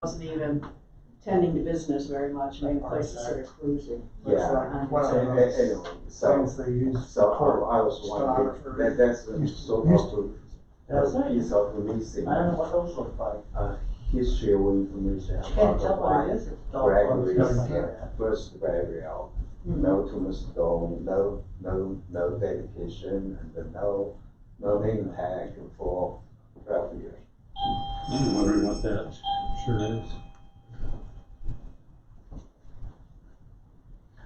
wasn't even tending to business very much. I mean, the place is sort of cruising. Yeah. Anyway, so Things they use I was wondering that's the so-called piece of missing I don't know what those look like. history of information Can't about tell what it is. It's all Gregory's yeah. first burial. No tombstone, no dedication, and no name tag for 12 years. I'm wondering what that sure is.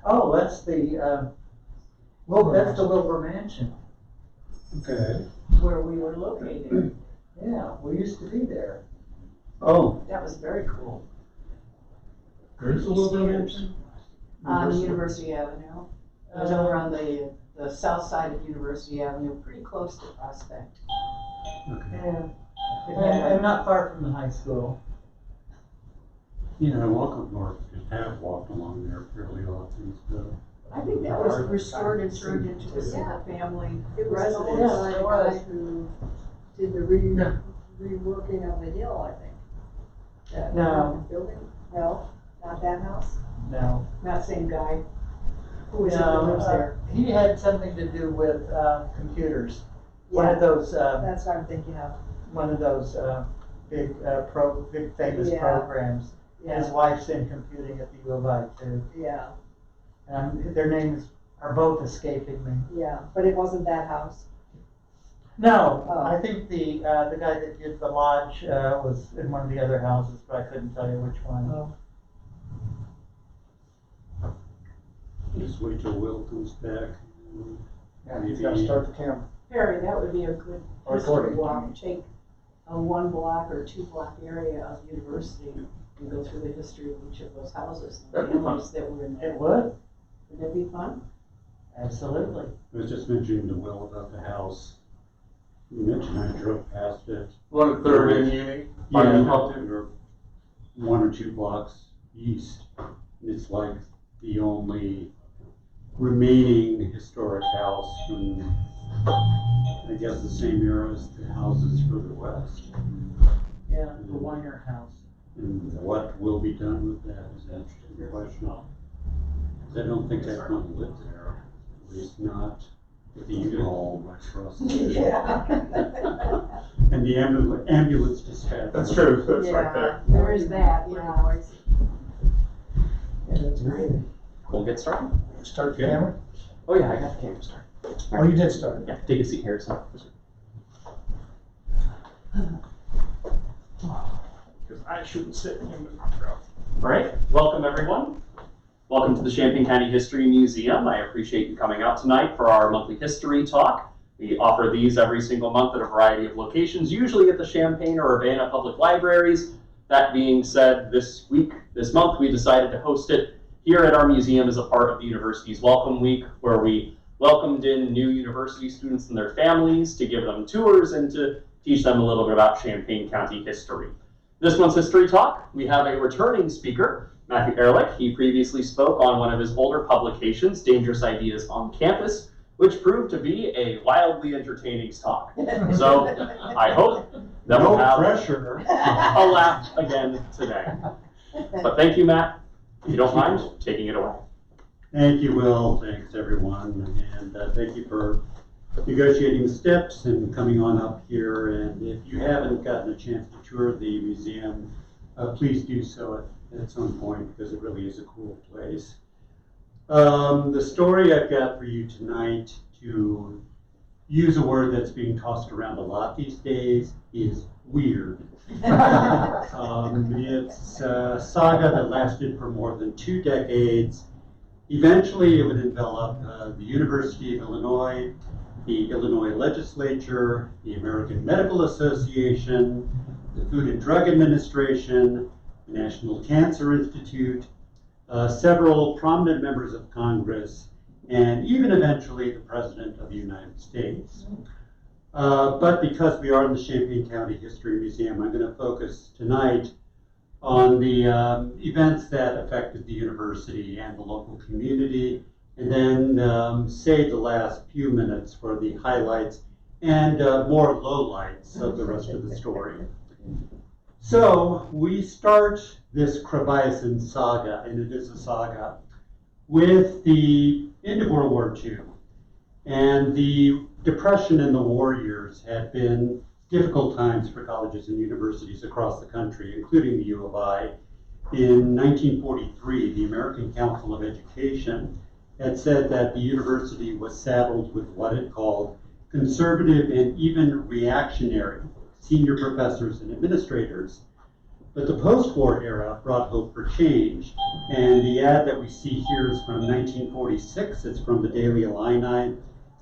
Oh, that's the Wilbur Mansion. Okay. Where we were located. Yeah, we used to be there. Oh, That was very cool. there's a little bit. On University Avenue. It was over on the south side of University Avenue, pretty close to Prospect. Okay. Yeah. And not far from the high school. You know, I walk up north, just have walked along there fairly often, so. I think that was restored and turned into a single family It was residence. owned by Yes, it the was. guy who did the reworking of the hill, I think. That No. building, no, not that house. No. That same guy. Who is it that lives there? He had something to do with computers. One of those, That's what I'm thinking of. big famous Yeah. programs. His wife's in computing at the U of I too. Yeah, Their names are both escaping me. yeah, but it wasn't that house. No, Oh. I think the guy that did the lodge was in one of the other houses, but I couldn't tell you which one. Oh. Just wait till Will comes back. Yeah, he's gotta start the camera. Perry, that would be a good history Recording. walk. Take a 1 block or 2 block area of University and go through the history of each of those houses and That'd be families that were in It there. would, Would that be fun? absolutely. I was just mentioning to Will about the house. You mentioned I drove past it. One at Third and Uni. Yeah, we're 1 or 2 blocks east. It's like the only remaining historic house from, I guess, the same era as the houses further west. Yeah, the Weiner house. And what will be done with that is an interesting question. 'Cause I don't think I've gone to live there, at least not with the U-Haul right across the street. Yeah. And the ambulance dispatch. That's true, that's right Yeah. there. There is that, Yeah. Yeah, that's great. We'll get started. Start the Yeah. camera? Oh yeah, I got the camera started. Oh, you did start it? Yeah, take a seat here. So. Because I shouldn't sit in the background. All right, welcome everyone. Welcome to the Champaign County History Museum. I appreciate you coming out tonight for our monthly history talk. We offer these every single month at a variety of locations, usually at the Champaign or Urbana Public Libraries. That being said, this month, we decided to host it here at our museum as a part of the university's Welcome Week, where we welcomed in new university students and their families to give them tours and to teach them a little bit about Champaign County history. This month's history talk, we have a returning speaker, Matthew Ehrlich. He previously spoke on one of his older publications, Dangerous Ideas on Campus, which proved to be a wildly entertaining talk. So I hope that we'll have pressure. a laugh again today. But thank you, Matt. If you don't mind, taking it away. Thank you, Will. Thanks, everyone. And thank you for negotiating the steps and coming on up here. And if you haven't gotten a chance to tour the museum, please do so at some point, because it really is a cool place. The story I've got for you tonight, to use a word that's being tossed around a lot these days, is weird. It's a saga that lasted for more than 2 decades. Eventually, it would envelop the University of Illinois, the Illinois Legislature, the American Medical Association, the Food and Drug Administration, the National Cancer Institute, several prominent members of Congress, and even eventually the President of the United States. But because we are in the Champaign County History Museum, I'm going to focus tonight on the events that affected the university and the local community, and then save the last few minutes for the highlights and more lowlights of the rest of the story. So we start this Krebiozen saga, and it is a saga, with the end of World War II. And the Depression and the war years had been difficult times for colleges and universities across the country, including the U of I. In 1943, the American Council of Education had said that the university was saddled with what it called conservative and even reactionary senior professors and administrators. But the post-war era brought hope for change. And the ad that we see here is from 1946. It's from the Daily Illini.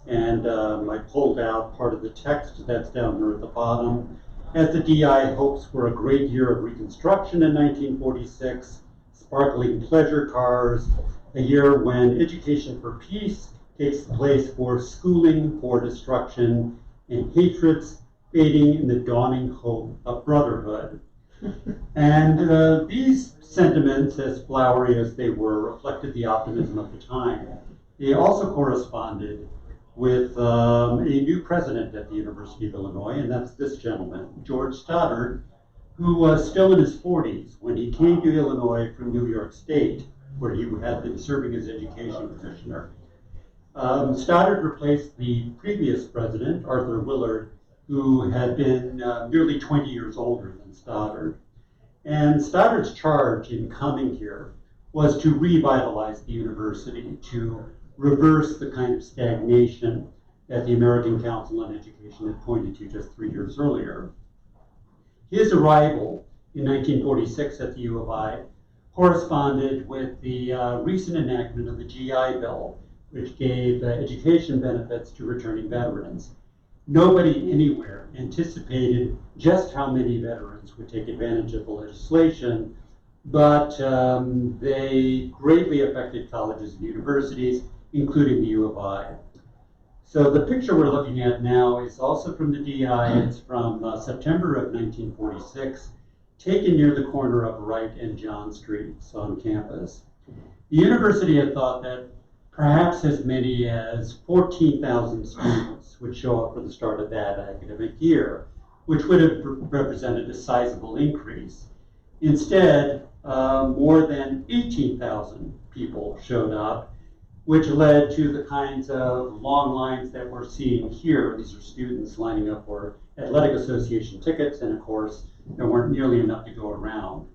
And I pulled out part of the text that's down there at the bottom. As the DI hopes for a great year of Reconstruction in 1946, sparkling pleasure cars, a year when education for peace takes the place for schooling for destruction, and hatreds fading in the dawning hope of brotherhood. And these sentiments, as flowery as they were, reflected the optimism of the time. They also corresponded with a new president at the University of Illinois, and that's this gentleman, George Stoddard, who was still in his 40s when he came to Illinois from New York State, where he had been serving as education commissioner. Stoddard replaced the previous president, Arthur Willard, who had been nearly 20 years older than Stoddard. And Stoddard's charge in coming here was to revitalize the university, to reverse the kind of stagnation that the American Council on Education had pointed to just 3 years earlier. His arrival in 1946 at the U of I corresponded with the recent enactment of the GI Bill, which gave education benefits to returning veterans. Nobody anywhere anticipated just how many veterans would take advantage of the legislation, but they greatly affected colleges and universities, including the U of I. So the picture we're looking at now is also from the DI. It's from September of 1946, taken near the corner of Wright and John Streets on campus. The university had thought that perhaps as many as 14,000 students would show up for the start of that academic year, which would have represented a sizable increase. Instead, more than 18,000 people showed up, which led to the kinds of long lines that we're seeing here. These are students lining up for athletic association tickets, and of course, there weren't nearly enough to go around.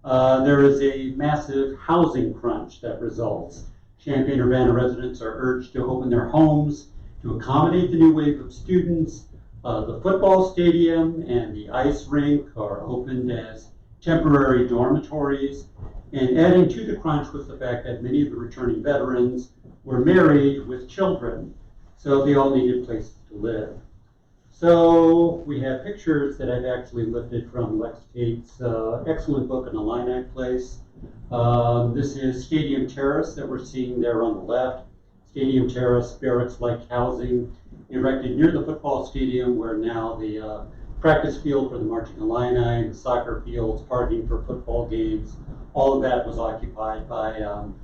There is a massive housing crunch that results. Champaign-Urbana residents are urged to open their homes to accommodate the new wave of students. The football stadium and the ice rink are opened as temporary dormitories. And adding to the crunch was the fact that many of the returning veterans were married with children, so they all needed places to live. So we have pictures that I've actually lifted from Lex Tate's excellent book, An Illini Place. This is Stadium Terrace that we're seeing there on the left. Stadium Terrace, barracks-like housing erected near the football stadium, where now the practice field for the Marching Illini, the soccer fields, parking for football games, all of that was occupied by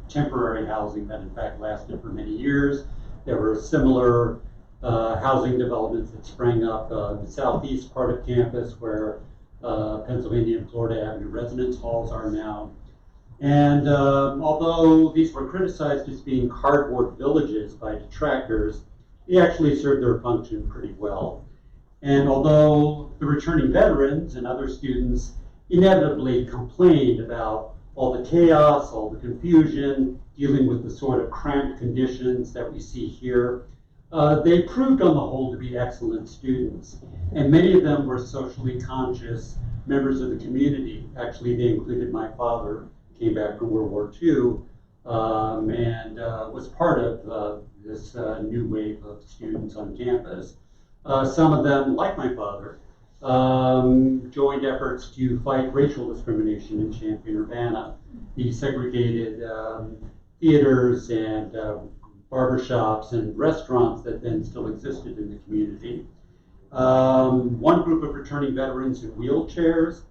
temporary housing that in fact lasted for many years. There were similar housing developments that sprang up in the southeast part of campus, where Pennsylvania and Florida Avenue residence halls are now. And although these were criticized as being cardboard villages by detractors, they actually served their function pretty well. And although the returning veterans and other students inevitably complained about all the chaos, all the confusion, dealing with the sort of cramped conditions that we see here, they proved on the whole to be excellent students. And many of them were socially conscious members of the community. Actually, they included my father, came back from World War II, and was part of this new wave of students on campus. Some of them, like my father, joined efforts to fight racial discrimination in Champaign-Urbana. The segregated theaters and barbershops and restaurants that then still existed in the community. One group of returning veterans in wheelchairs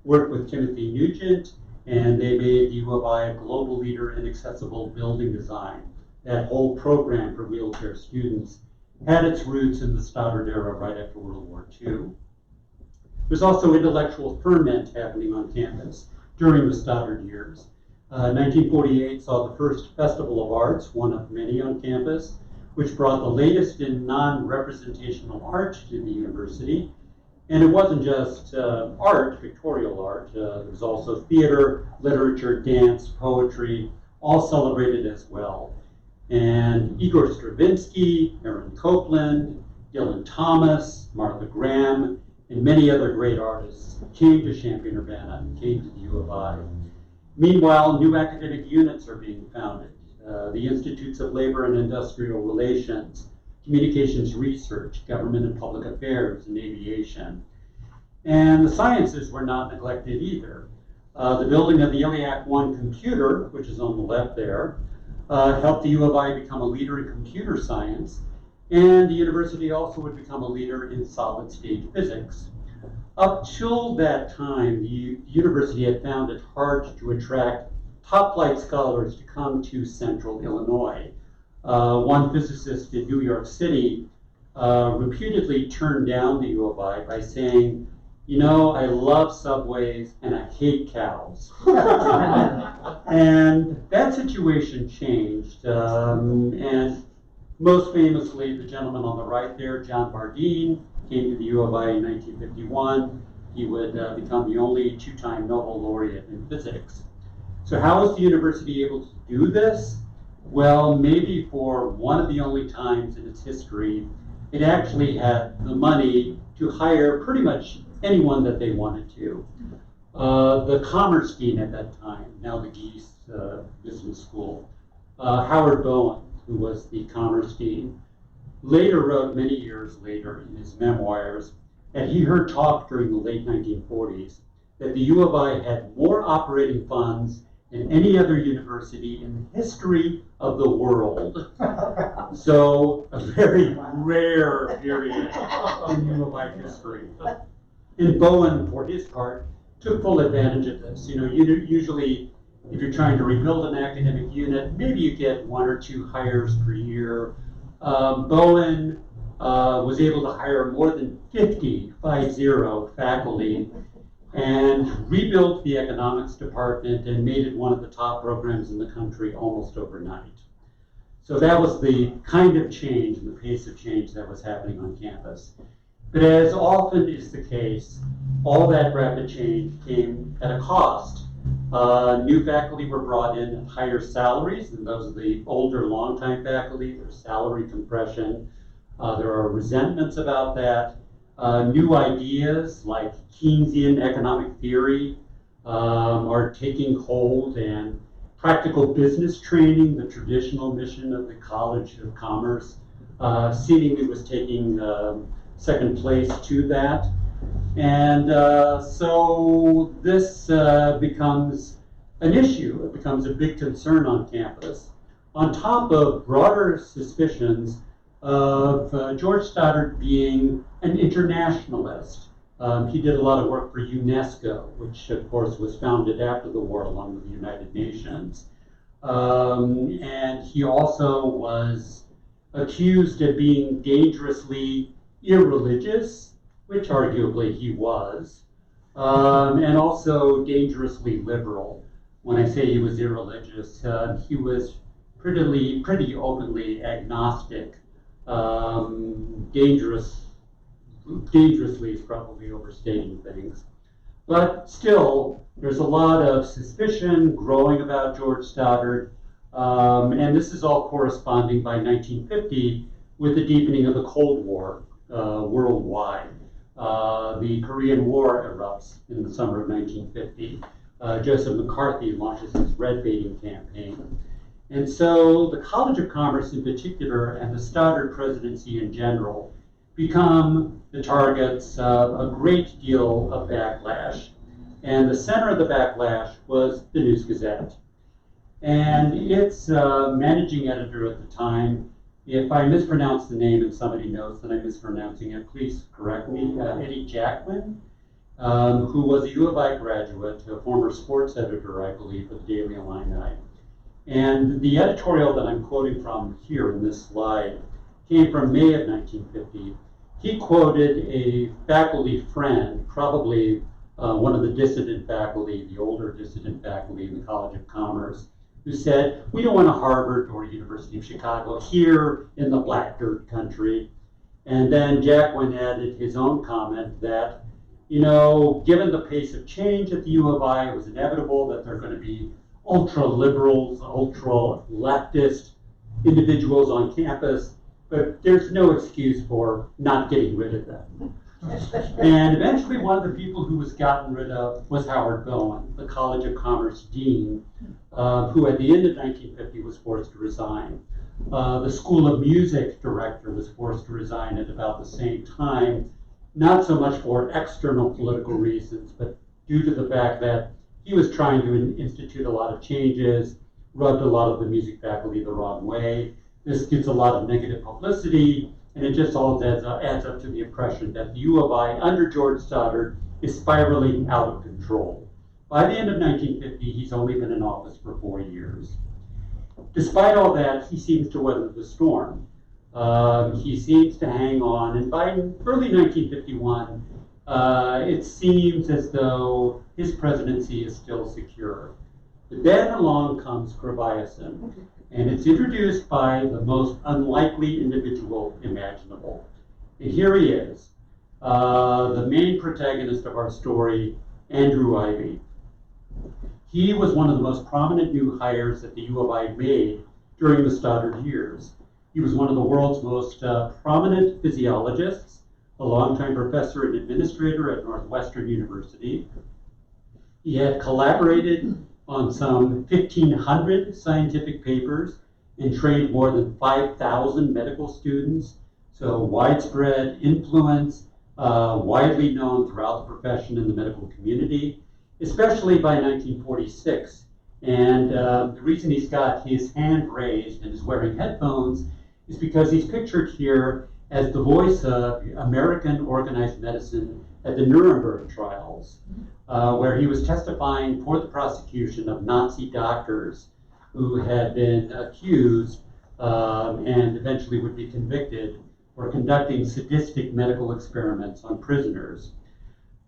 worked with Timothy Nugent, and they made the U of I a global leader in accessible building design. That whole program for wheelchair students had its roots in the Stoddard era right after World War II. There's also intellectual ferment happening on campus during the Stoddard years. 1948 saw the first Festival of Arts, one of many on campus, which brought the latest in non-representational art to the university. And it wasn't just art, pictorial art. There was also theater, literature, dance, poetry, all celebrated as well. And Igor Stravinsky, Aaron Copland, Dylan Thomas, Martha Graham, and many other great artists came to Champaign-Urbana, came to the U of I. Meanwhile, new academic units are being founded. The Institutes of Labor and Industrial Relations, Communications Research, Government and Public Affairs, and Aviation. And the sciences were not neglected either. The building of the Iliac 1 computer, which is on the left there, helped the U of I become a leader in computer science, and the university also would become a leader in solid-state physics. Up till that time, the university had found it hard to attract top-flight scholars to come to central Illinois. One physicist in New York City reputedly turned down the U of I by saying, "You know, I love subways and I hate cows." And that situation changed. And most famously, the gentleman on the right there, John Bardeen, came to the U of I in 1951. He would become the only two-time Nobel laureate in physics. So how was the university able to do this? Well, maybe for one of the only times in its history, it actually had the money to hire pretty much anyone that they wanted to. The Commerce Dean at that time, now the Geese Business School, Howard Bowen, who was the Commerce Dean, later wrote many years later in his memoirs that he heard talk during the late 1940s that the U of I had more operating funds than any other university in the history of the world. So a very rare period in U of I history. And Bowen, for his part, took full advantage of this. You know, usually if you're trying to rebuild an academic unit, maybe you get 1 or 2 hires per year. Bowen was able to hire more than 50 faculty and rebuilt the economics department and made it one of the top programs in the country almost overnight. So that was the kind of change and the pace of change that was happening on campus. But as often is the case, all that rapid change came at a cost. New faculty were brought in at higher salaries than those of the older, longtime faculty. There's salary compression. There are resentments about that. New ideas like Keynesian economic theory are taking hold, and practical business training, the traditional mission of the College of Commerce, seemingly was taking second place to that. And so this becomes an issue. It becomes a big concern on campus. On top of broader suspicions of George Stoddard being an internationalist. He did a lot of work for UNESCO, which of course was founded after the war along with the United Nations. And he also was accused of being dangerously irreligious, which arguably he was, and also dangerously liberal. When I say he was irreligious, he was pretty openly agnostic. Dangerously is probably overstating things. But still, there's a lot of suspicion growing about George Stoddard, and this is all corresponding by 1950 with the deepening of the Cold War worldwide. The Korean War erupts in the summer of 1950. Joseph McCarthy launches his red baiting campaign. And so the College of Commerce in particular and the Stoddard presidency in general become the targets of a great deal of backlash. And the center of the backlash was the News Gazette. And its managing editor at the time, if I mispronounce the name and somebody knows that I'm mispronouncing it, please correct me, Eddie Jackman, who was a U of I graduate, a former sports editor, I believe, of the Daily Illini. And the editorial that I'm quoting from here in this slide came from May of 1950. he quoted a faculty friend, probably one of the dissident faculty, the older dissident faculty in the College of Commerce, who said, we don't want a Harvard or University of Chicago here in the black dirt country. And then Jack Wynne added his own comment that, you know, given the pace of change at the U of I, it was inevitable that there are going to be ultra liberals, ultra leftist individuals on campus, but there's no excuse for not getting rid of them. And eventually one of the people who was gotten rid of was Howard Bowen, the College of Commerce dean, who at the end of 1950 was forced to resign. The School of Music director was forced to resign at about the same time, not so much for external political reasons, but due to the fact that he was trying to institute a lot of changes, rubbed a lot of the music faculty the wrong way. This gets a lot of negative publicity, and it just all adds up to the impression that the U of I, under George Stoddard, is spiraling out of control. By the end of 1950, he's only been in office for 4 years. Despite all that, he seems to weather the storm. He seems to hang on, and by early 1951, it seems as though his presidency is still secure. But then along comes Krebiozen, and it's introduced by the most unlikely individual imaginable. And here he is, the main protagonist of our story, Andrew Ivy. He was one of the most prominent new hires that the U of I made during the Stoddard years. He was one of the world's most prominent physiologists, a longtime professor and administrator at Northwestern University. He had collaborated on some 1,500 scientific papers and trained more than 5,000 medical students. So widespread influence, widely known throughout the profession in the medical community, especially by 1946. And the reason he's got his hand raised and is wearing headphones is because he's pictured here as the voice of American organized medicine at the Nuremberg trials, where he was testifying for the prosecution of Nazi doctors who had been accused and eventually would be convicted for conducting sadistic medical experiments on prisoners.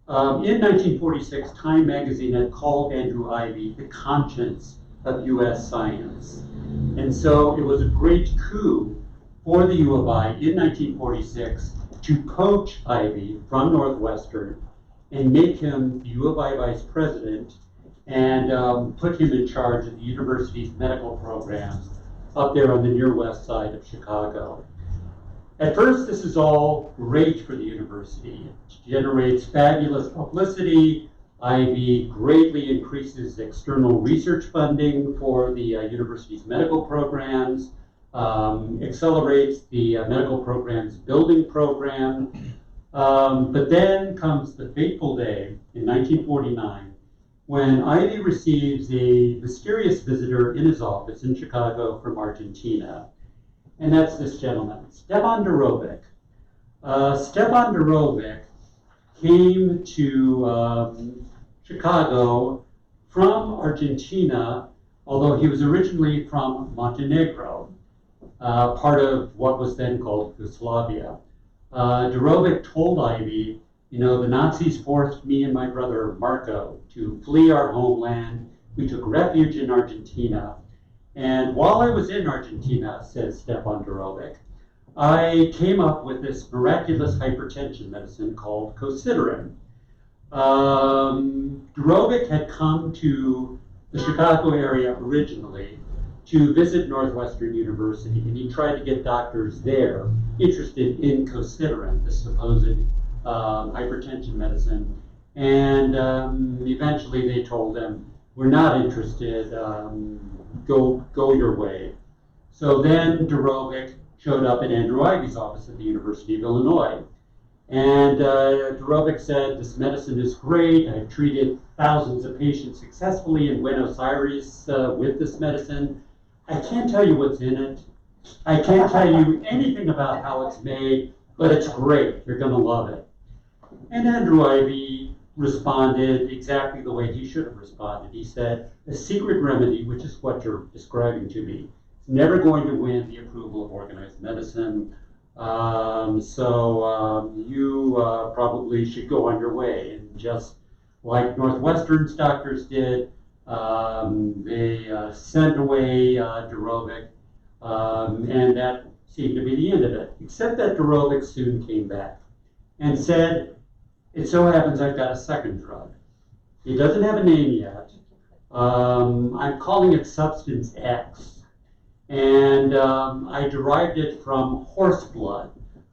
In 1946, Time magazine had called Andrew Ivy the conscience of U.S. science. And so it was a great coup for the U of I in 1946 to poach Ivy from Northwestern and make him the U of I vice president and put him in charge of the university's medical programs up there on the near west side of Chicago. At first, this is all great for the university. It generates fabulous publicity. Ivy greatly increases external research funding for the university's medical programs, accelerates the medical programs building program. But then comes the fateful day in 1949 when Ivy receives a mysterious visitor in his office in Chicago from Argentina. And that's this gentleman, Stefan Durovic. Stefan Durovic came to Chicago from Argentina, although he was originally from Montenegro, part of what was then called Yugoslavia. Durovic told Ivy, you know, the Nazis forced me and my brother Marco to flee our homeland. We took refuge in Argentina. And while I was in Argentina, says Stefan Durovic, I came up with this miraculous hypertension medicine called cosiderin. Durovic had come to the Chicago area originally to visit Northwestern University, and he tried to get doctors there interested in cosiderin, the supposed hypertension medicine. And eventually they told him, we're not interested, go your way. So then Durovic showed up at Andrew Ivy's office at the University of Illinois. And Durovic said, this medicine is great. I've treated thousands of patients successfully in Buenos Aires with this medicine. I can't tell you what's in it. I can't tell you anything about how it's made, but it's great. You're going to love it. And Andrew Ivy responded exactly the way he should have responded. He said, a secret remedy, which is what you're describing to me, is never going to win the approval of organized medicine. You probably should go on your way. And just like Northwestern's doctors did, they sent away Durovic, and that seemed to be the end of it. Except that Durovic soon came back and said, "It so happens I've got a second drug. It doesn't have a name yet. I'm calling it Substance X. And I derived it from horse blood."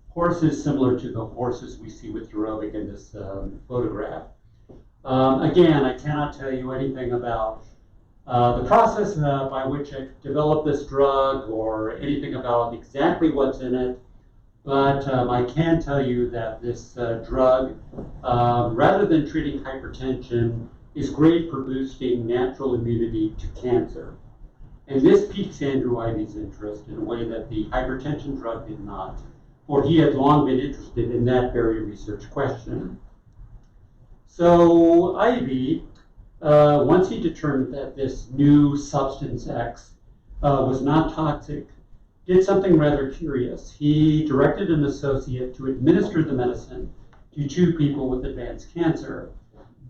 Horse is similar to the horses we see with Durovic in this photograph. Again, I cannot tell you anything about the process by which I developed this drug or anything about exactly what's in it, but I can tell you that this drug, rather than treating hypertension, is great for boosting natural immunity to cancer. And this piques Andrew Ivy's interest in a way that the hypertension drug did not, for he had long been interested in that very research question. So Ivy, once he determined that this new substance X was not toxic, did something rather curious. He directed an associate to administer the medicine to 2 people with advanced cancer.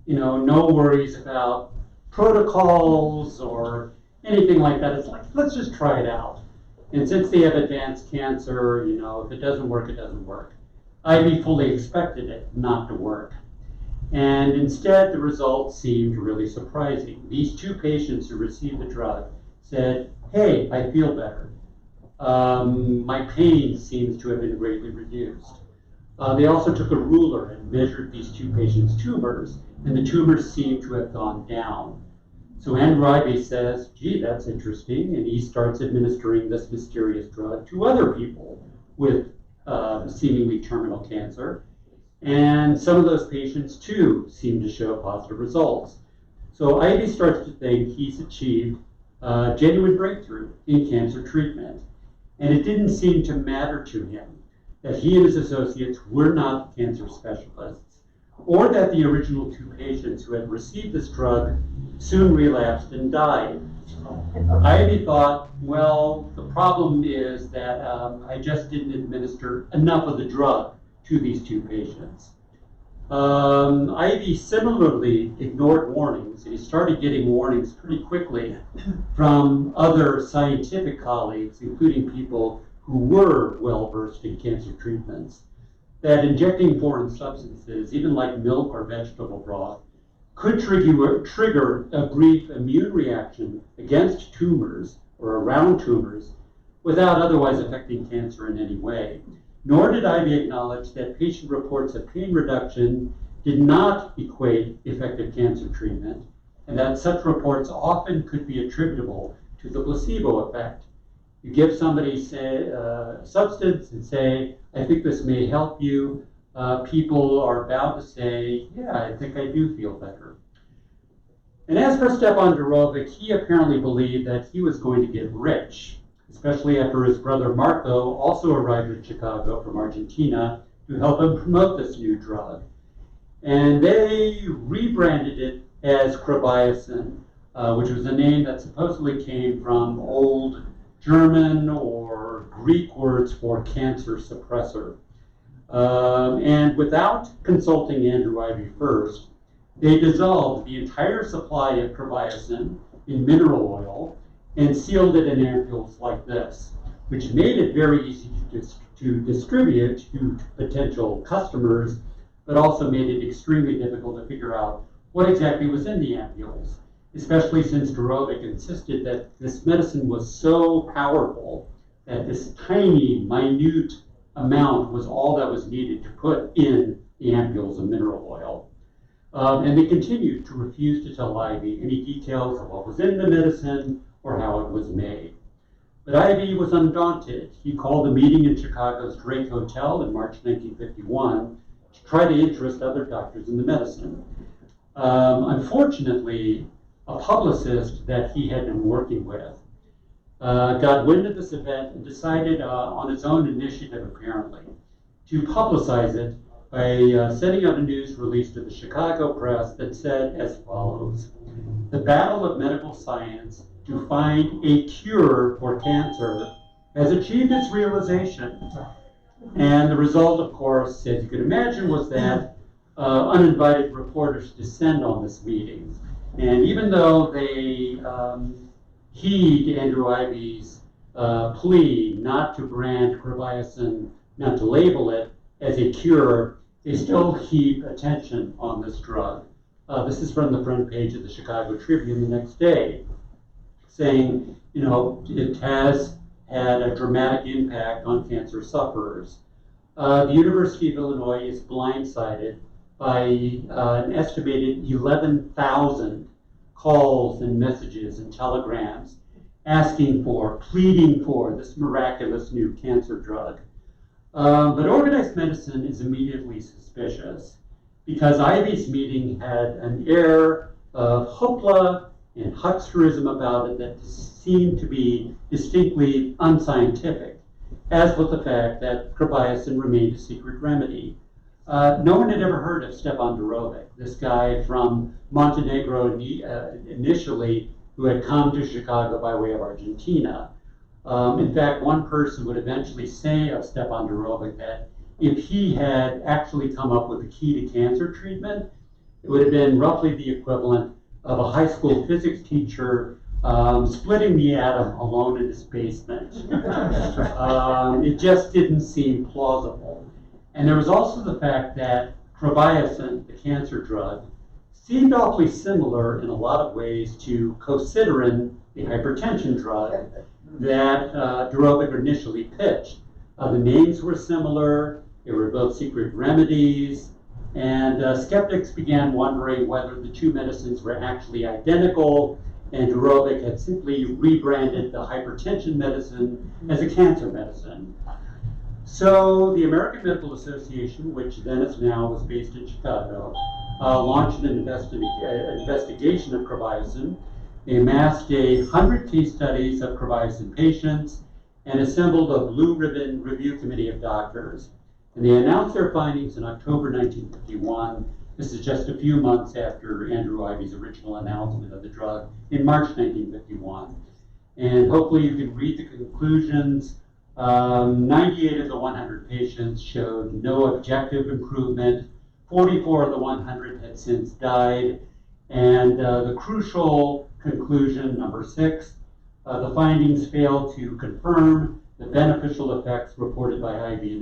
No worries about protocols or anything like that. It's like, let's just try it out. And since they have advanced cancer, if it doesn't work, it doesn't work. Ivy fully expected it not to work. And instead, the results seemed really surprising. These 2 patients who received the drug said, "Hey, I feel better. My pain seems to have been greatly reduced." They also took a ruler and measured these 2 patients' tumors, and the tumors seemed to have gone down. So Andrew Ivy says, "Gee, that's interesting," and he starts administering this mysterious drug to other people with seemingly terminal cancer. And some of those patients, too, seem to show positive results. So Ivy starts to think he's achieved a genuine breakthrough in cancer treatment. And it didn't seem to matter to him that he and his associates were not cancer specialists, or that the original 2 patients who had received this drug soon relapsed and died. Ivy thought, well, the problem is that I just didn't administer enough of the drug to these 2 patients. Ivy similarly ignored warnings, and he started getting warnings pretty quickly from other scientific colleagues, including people who were well-versed in cancer treatments, that injecting foreign substances, even like milk or vegetable broth, could trigger a brief immune reaction against tumors or around tumors without otherwise affecting cancer in any way. Nor did Ivy acknowledge that patient reports of pain reduction did not equate effective cancer treatment, and that such reports often could be attributable to the placebo effect. You give somebody, say, a substance and say, "I think this may help you," people are bound to say, "Yeah, I think I do feel better." And as for Stepan Durovic, he apparently believed that he was going to get rich, especially after his brother Marco also arrived in Chicago from Argentina to help him promote this new drug. And they rebranded it as Krebiozen, which was a name that supposedly came from old German or Greek words for cancer suppressor. And without consulting Andrew Ivy first, they dissolved the entire supply of Krebiozen in mineral oil and sealed it in ampules like this, which made it very easy to distribute to potential customers, but also made it extremely difficult to figure out what exactly was in the ampules, especially since Durovic insisted that this medicine was so powerful that this tiny, minute amount was all that was needed to put in the ampules of mineral oil. And they continued to refuse to tell Ivy any details of what was in the medicine or how it was made. But Ivy was undaunted. He called a meeting in Chicago's Drake Hotel in March 1951 to try to interest other doctors in the medicine. Unfortunately, a publicist that he had been working with got wind of this event and decided on his own initiative, apparently, to publicize it by sending out a news release to the Chicago press that said as follows: "The battle of medical science to find a cure for cancer has achieved its realization. And the result, of course, as you can imagine, was that uninvited reporters descend on this meeting. And even though they heed Andrew Ivy's plea not to brand Krebiozen, not to label it as a cure, they still heap attention on this drug. This is from the front page of the Chicago Tribune the next day, saying, you know, it has had a dramatic impact on cancer sufferers. The University of Illinois is blindsided by an estimated 11,000 calls and messages and telegrams asking for, pleading for this miraculous new cancer drug. But organized medicine is immediately suspicious because Ivy's meeting had an air of hoopla and hucksterism about it that seemed to be distinctly unscientific, as with the fact that Krebiozen remained a secret remedy. No one had ever heard of Stepan Durovic, this guy from Montenegro initially, who had come to Chicago by way of Argentina. In fact, one person would eventually say of Stepan Durovic that if he had actually come up with the key to cancer treatment, it would have been roughly the equivalent of a high school physics teacher splitting the atom alone in his basement. It just didn't seem plausible. And there was also the fact that Krebiozen, the cancer drug, seemed awfully similar in a lot of ways to cosiderin, the hypertension drug that Durovic initially pitched. The names were similar, they were both secret remedies, and skeptics began wondering whether the two medicines were actually identical, and Durovic had simply rebranded the hypertension medicine as a cancer medicine. So the American Medical Association, which then as now was based in Chicago, launched an investigation of Krebiozen. They amassed 100 case studies of Krebiozen patients and assembled a blue ribbon review committee of doctors. And they announced their findings in October 1951. This is just a few months after Andrew Ivy's original announcement of the drug in March 1951. And hopefully you can read the conclusions. 98 of the 100 patients showed no objective improvement. 44 of the 100 had since died. And the crucial conclusion, number 6, the findings fail to confirm the beneficial effects reported by Ivy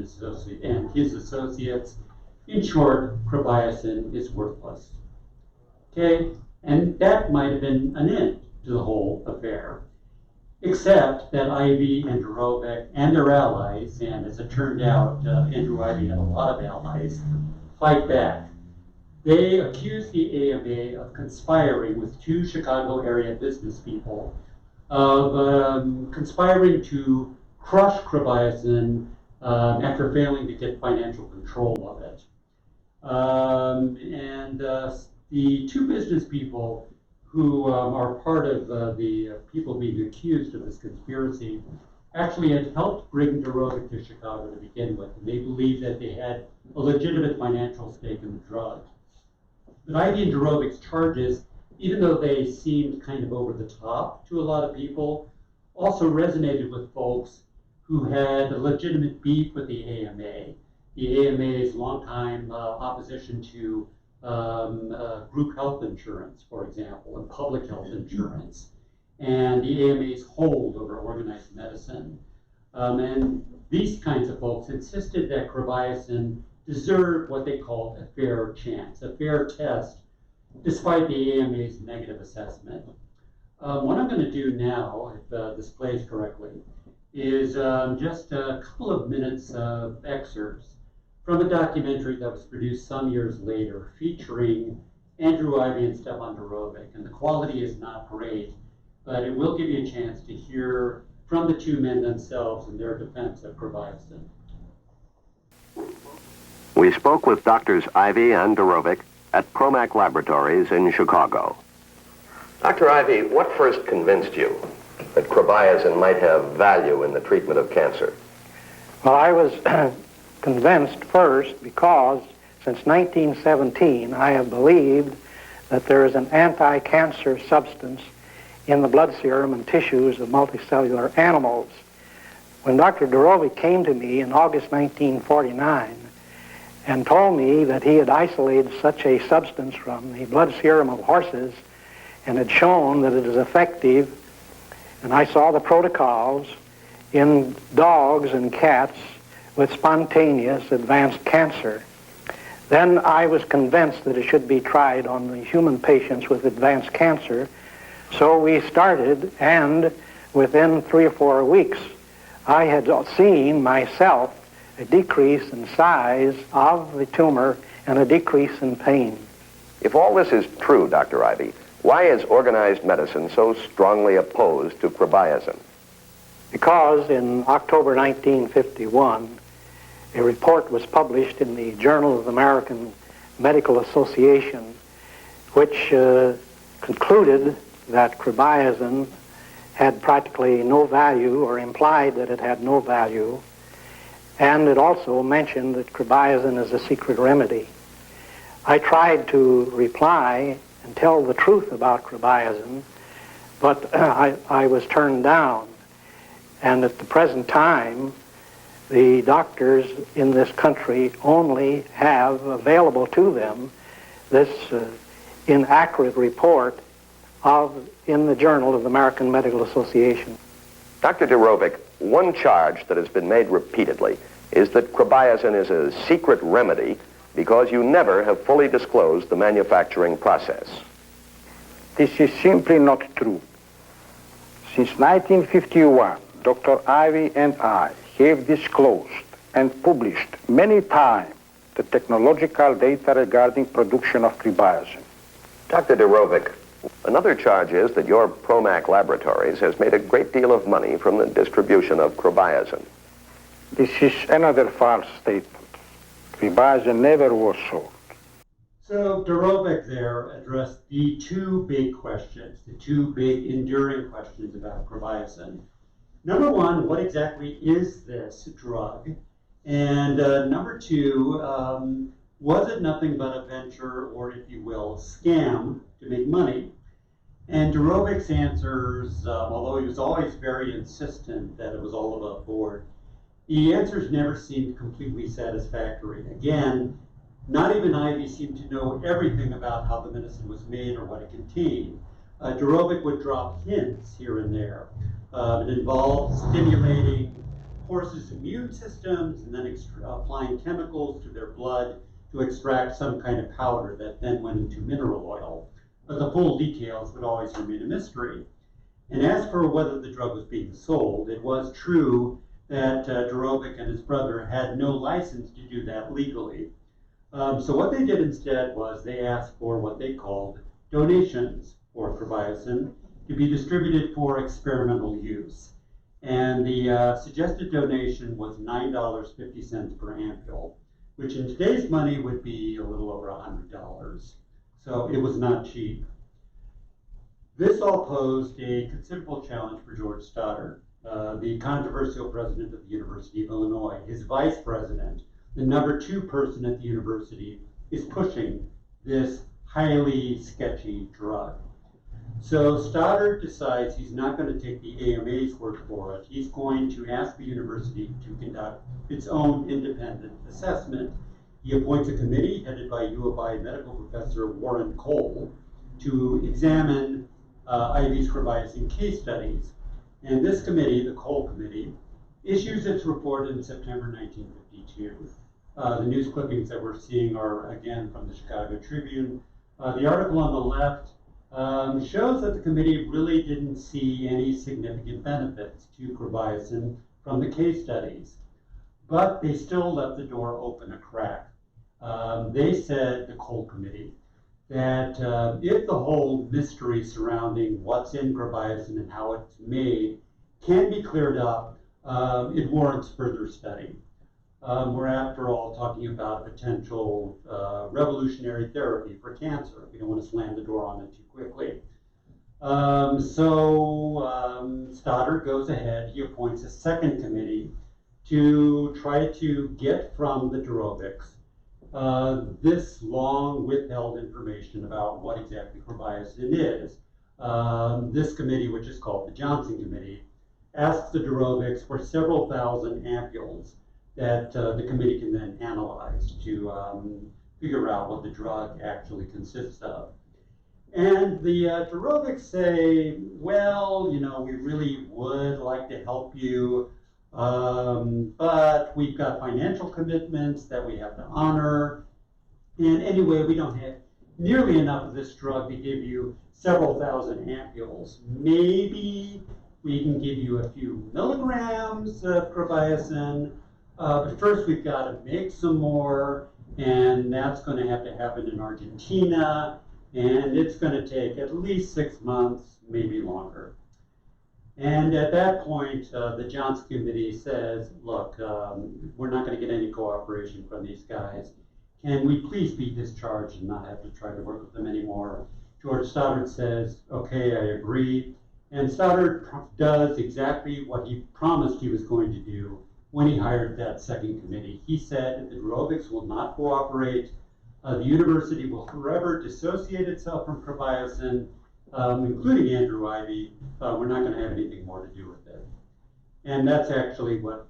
and his associates. In short, Krebiozen is worthless. Okay, and that might have been an end to the whole affair, except that Ivy and Durovic and their allies, and as it turned out, Andrew Ivy had a lot of allies, fight back. They accused the AMA of conspiring with 2 Chicago area business people of conspiring to crush Krebiozen after failing to get financial control of it. The 2 business people who are part of the people being accused of this conspiracy actually had helped bring Durovic to Chicago to begin with, and they believed that they had a legitimate financial stake in the drug. But Ivy and Durovic's charges, even though they seemed kind of over the top to a lot of people, also resonated with folks who had a legitimate beef with the AMA. The AMA's longtime opposition to group health insurance, for example, and public health insurance, and the AMA's hold over organized medicine. And these kinds of folks insisted that Krebiozen deserved what they called a fair chance, a fair test, despite the AMA's negative assessment. What I'm going to do now, if this plays correctly, is just a couple of minutes of excerpts from a documentary that was produced some years later featuring Andrew Ivy and Stepan Durovic. And the quality is not great, but it will give you a chance to hear from the 2 men themselves in their defense of Krebiozen. We spoke with Doctors Ivy and Durovic at Promac Laboratories in Chicago. Dr. Ivy, what first convinced you that Krebiozen might have value in the treatment of cancer? Well, I was convinced first because since 1917 I have believed that there is an anti-cancer substance in the blood serum and tissues of multicellular animals. When Dr. Dorovic came to me in August 1949 and told me that he had isolated such a substance from the blood serum of horses and had shown that it is effective, and I saw the protocols in dogs and cats with spontaneous advanced cancer, then I was convinced that it should be tried on the human patients with advanced cancer. So we started, and within 3 or 4 weeks, I had seen myself a decrease in size of the tumor and a decrease in pain. If all this is true, Dr. Ivy, why is organized medicine so strongly opposed to Krebiozen? Because in October 1951, a report was published in the Journal of the American Medical Association, which concluded that Krebiozen had practically no value, or implied that it had no value, and it also mentioned that Krebiozen is a secret remedy. I tried to reply and tell the truth about Krebiozen, but I was turned down. And at the present time, the doctors in this country only have available to them this inaccurate report in the Journal of the American Medical Association. Dr. Dorovic, one charge that has been made repeatedly is that Krebiozen is a secret remedy because you never have fully disclosed the manufacturing process. This is simply not true. Since 1951, Dr. Ivy and I have disclosed and published many times the technological data regarding production of Krebiozen. Dr. Dorovic, another charge is that your Promac Laboratories has made a great deal of money from the distribution of Krebiozen. This is another false statement. Krebiozen never was sold. So Dorovic there addressed the two big questions, the two big enduring questions about Krebiozen. Number one, what exactly is this drug? And number two, was it nothing but a venture, or if you will, scam to make money? And Dorovic's answers, although he was always very insistent that it was all above board, the answers never seemed completely satisfactory. Again, not even Ivy seemed to know everything about how the medicine was made or what it contained. Dorovic would drop hints here and there. It involved stimulating horses' immune systems and then applying chemicals to their blood to extract some kind of powder that then went into mineral oil. But the full details would always remain a mystery. And as for whether the drug was being sold, it was true that Dorovic and his brother had no license to do that legally. So what they did instead was they asked for what they called donations for Krebiozen to be distributed for experimental use. And the suggested donation was $9.50 per ampule, which in today's money would be a little over $100. So it was not cheap. This all posed a considerable challenge for George Stoddard, the controversial president of the University of Illinois. His vice president, the number 2 person at the university, is pushing this highly sketchy drug. So Stoddard decides he's not going to take the AMA's word for it. He's going to ask the university to conduct its own independent assessment. He appoints a committee headed by U of I medical professor Warren Cole to examine Ivy's Krebiozen case studies. And this committee, the Cole Committee, issues its report in September 1952. The news clippings that we're seeing are, again, from the Chicago Tribune. The article on the left shows that the committee really didn't see any significant benefits to Krebiozen from the case studies, but they still left the door open a crack. They said, the Cole Committee, that if the whole mystery surrounding what's in Krebiozen and how it's made can be cleared up, it warrants further study. We're, after all, talking about potential revolutionary therapy for cancer. We don't want to slam the door on it too quickly. So Stoddard goes ahead. He appoints a second committee to try to get from the Dorovics this long withheld information about what exactly Krebiozen is. This committee, which is called the Johnson Committee, asks the Durovics for several thousand ampules that the committee can then analyze to figure out what the drug actually consists of. And the Durovics say, well, you know, we really would like to help you, but we've got financial commitments that we have to honor. And anyway, we don't have nearly enough of this drug to give you several thousand ampules. Maybe we can give you a few milligrams of Krebiozen, but first we've got to make some more, and that's going to have to happen in Argentina, and it's going to take at least 6 months, maybe longer. And at that point, the Johnson Committee says, look, we're not going to get any cooperation from these guys. Can we please be discharged and not have to try to work with them anymore? George Stoddard says, okay, I agree. And Stoddard does exactly what he promised he was going to do when he hired that second committee. He said the Durovics will not cooperate. The university will forever dissociate itself from Krebiozen, including Andrew Ivy. We're not going to have anything more to do with it. And that's actually what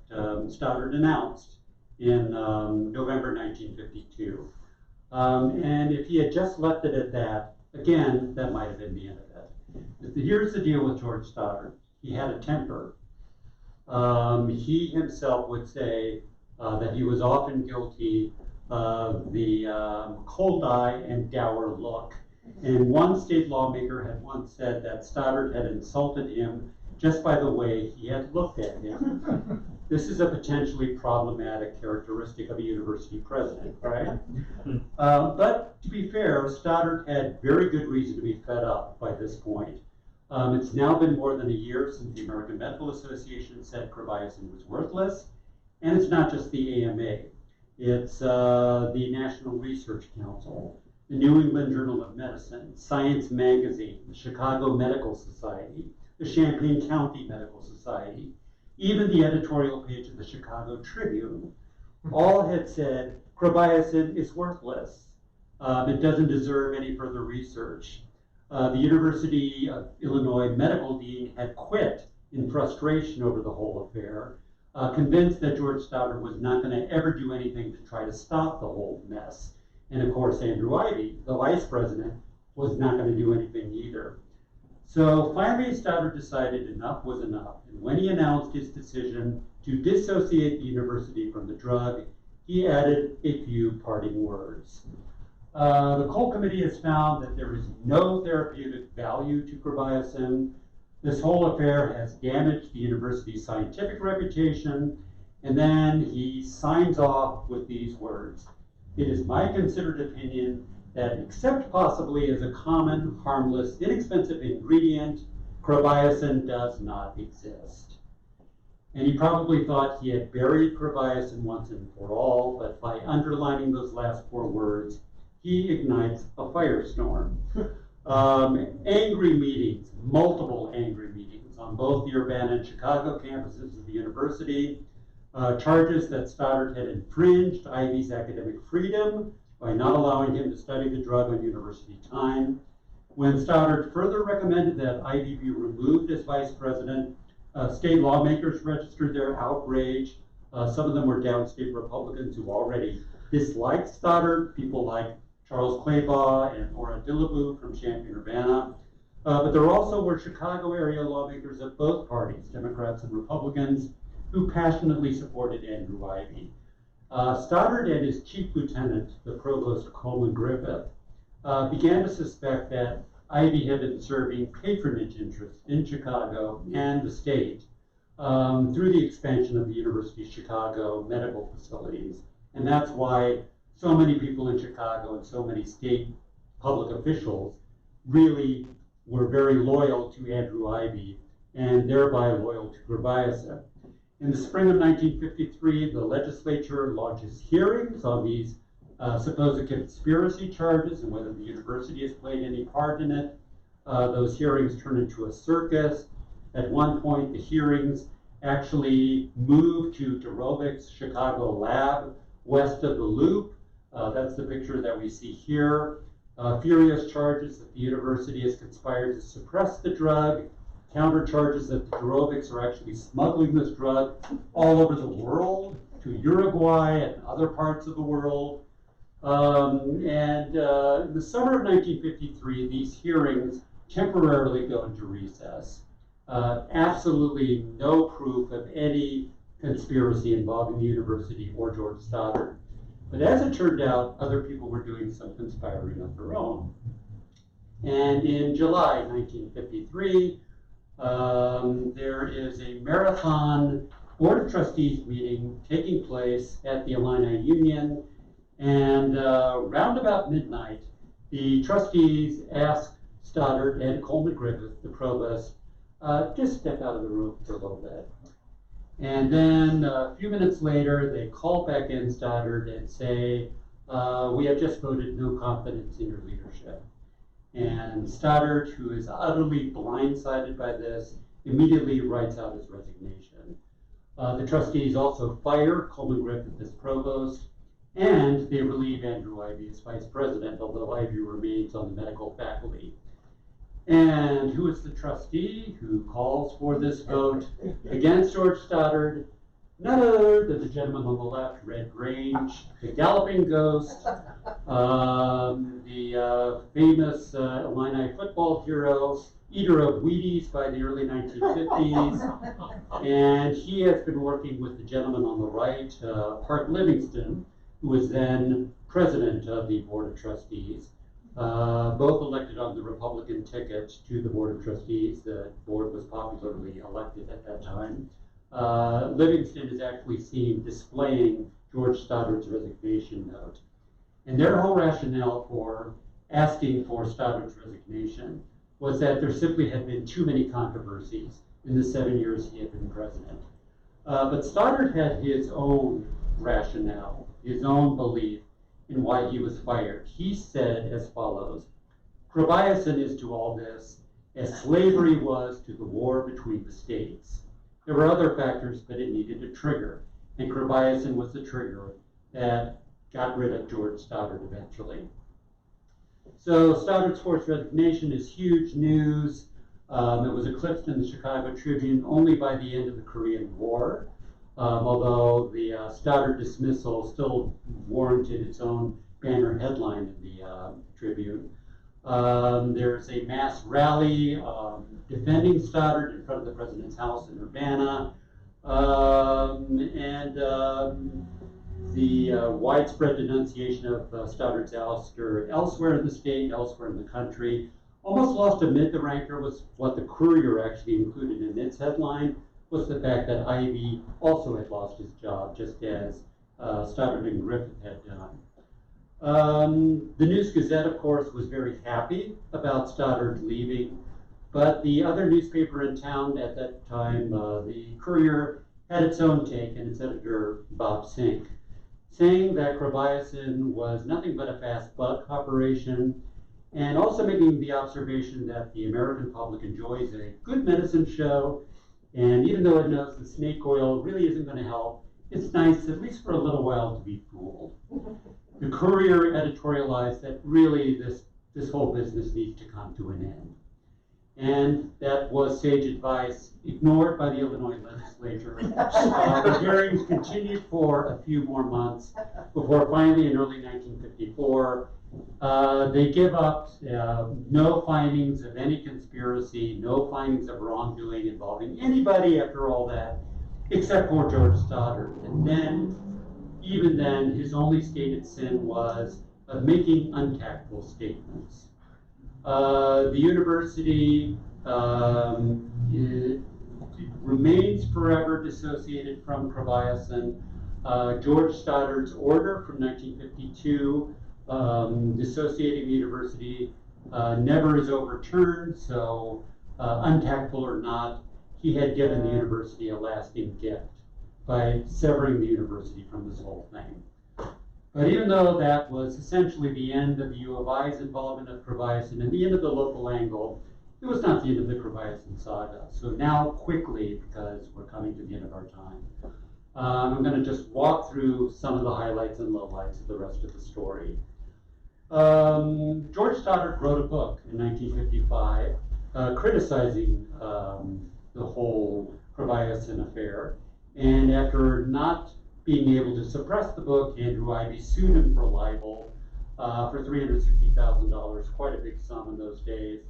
Stoddard announced in November 1952. And if he had just left it at that, again, that might have been the end of it. Here's the deal with George Stoddard. He had a temper. He himself would say that he was often guilty of the cold eye and dour look. And one state lawmaker had once said that Stoddard had insulted him just by the way he had looked at him. This is a potentially problematic characteristic of a university president, right? But to be fair, Stoddard had very good reason to be fed up by this point. It's now been more than a year since the American Medical Association said Krebiozen was worthless. And it's not just the AMA. It's the National Research Council, the New England Journal of Medicine, Science Magazine, the Chicago Medical Society, the Champaign County Medical Society, even the editorial page of the Chicago Tribune, all had said Krebiozen is worthless. It doesn't deserve any further research. The University of Illinois medical dean had quit in frustration over the whole affair, convinced that George Stoddard was not going to ever do anything to try to stop the whole mess. And of course, Andrew Ivy, the vice president, was not going to do anything either. So finally, Stoddard decided enough was enough. And when he announced his decision to dissociate the university from the drug, he added a few parting words. The Cole Committee has found that there is no therapeutic value to Krebiozen. This whole affair has damaged the university's scientific reputation. And then he signs off with these words. It is my considered opinion that except possibly as a common, harmless, inexpensive ingredient, Krebiozen does not exist. And he probably thought he had buried Krebiozen once and for all, but by underlining those last 4 words, he ignites a firestorm. Angry meetings, multiple angry meetings on both the Urbana and Chicago campuses of the university, charges that Stoddard had infringed Ivy's academic freedom by not allowing him to study the drug on university time. When Stoddard further recommended that Ivy be removed as vice president, state lawmakers registered their outrage. Some of them were downstate Republicans who already disliked Stoddard, people like Charles Claybaugh and Ora Dillabou from Champaign-Urbana. But there also were Chicago area lawmakers of both parties, Democrats and Republicans, who passionately supported Andrew Ivy. Stoddard and his chief lieutenant, the provost Coleman Griffith, began to suspect that Ivy had been serving patronage interests in Chicago and the state through the expansion of the University of Chicago medical facilities. And that's why so many people in Chicago and so many state public officials really were very loyal to Andrew Ivy and thereby loyal to Krebiozen. In the spring of 1953, the legislature launches hearings on these supposed conspiracy charges and whether the university has played any part in it. Those hearings turn into a circus. At one point, the hearings actually moved to Durovic's Chicago lab west of the Loop. That's the picture that we see here. Furious charges that the university has conspired to suppress the drug, counter charges that the Dorovics are actually smuggling this drug all over the world, to Uruguay and other parts of the world. In the summer of 1953, these hearings temporarily go into recess. Absolutely no proof of any conspiracy involving the university or George Stoddard. But as it turned out, other people were doing some conspiring of their own. And in July 1953, there is a marathon Board of Trustees meeting taking place at the Illini Union. And round about midnight, the trustees asked Stoddard and Coleman Griffith, the provost, just step out of the room for a little bit. And then a few minutes later, they call back in Stoddard and say, we have just voted no confidence in your leadership. And Stoddard, who is utterly blindsided by this, immediately writes out his resignation. The trustees also fire Coleman Griffith as provost, and they relieve Andrew Ivy as vice president, although Ivy remains on the medical faculty. And who is the trustee who calls for this vote against George Stoddard? None other than the gentleman on the left, Red Grange, the galloping ghost, the famous Illini football hero, eater of Wheaties by the early 1950s. And he has been working with the gentleman on the right, Hart Livingston, who was then president of the Board of Trustees. Both elected on the Republican ticket to the Board of Trustees. The board was popularly elected at that time. Livingston is actually seen displaying George Stoddard's resignation note. And their whole rationale for asking for Stoddard's resignation was that there simply had been too many controversies in the 7 years he had been president. But Stoddard had his own rationale, his own belief in why he was fired. He said as follows: Krebiozen is to all this as slavery was to the war between the states. There were other factors, but it needed a trigger, and Krebiozen was the trigger that got rid of George Stoddard eventually. So Stoddard's forced resignation is huge news. It was eclipsed in the Chicago Tribune only by the end of the Korean War. Although the Stoddard dismissal still warranted its own banner headline in the Tribune. There's a mass rally defending Stoddard in front of the president's house in Urbana. The widespread denunciation of Stoddard's ouster elsewhere in the state, elsewhere in the country. Almost lost amid the ranker was what the Courier actually included in its headline, was the fact that Ivy also had lost his job, just as Stoddard and Griffith had done. The News Gazette, of course, was very happy about Stoddard leaving, but the other newspaper in town at that time, the Courier, had its own take, and its editor, Bob Sink, saying that Krebiozen was nothing but a fast buck operation, and also making the observation that the American public enjoys a good medicine show. And even though it knows that snake oil really isn't going to help, it's nice, at least for a little while, to be fooled. The Courier editorialized that really this whole business needs to come to an end. And that was sage advice ignored by the Illinois legislature. The hearings continued for a few more months before finally in early 1954, they give up no findings of any conspiracy, no findings of wrongdoing involving anybody after all that, except for George Stoddard. And then, even then, his only stated sin was of making untactful statements. The university remains forever dissociated from Krebiozen. George Stoddard's order from 1952 dissociating the university never is overturned, so untactful or not, he had given the university a lasting gift by severing the university from this whole thing. But even though that was essentially the end of the U of I's involvement of Krebiozen and the end of the local angle, it was not the end of the Krebiozen saga. So now quickly, because we're coming to the end of our time, I'm going to just walk through some of the highlights and lowlights of the rest of the story. George Stoddard wrote a book in 1955 criticizing the whole Krebiozen affair. And after not being able to suppress the book, Andrew Ivy sued him for libel for $360,000, quite a big sum in those days.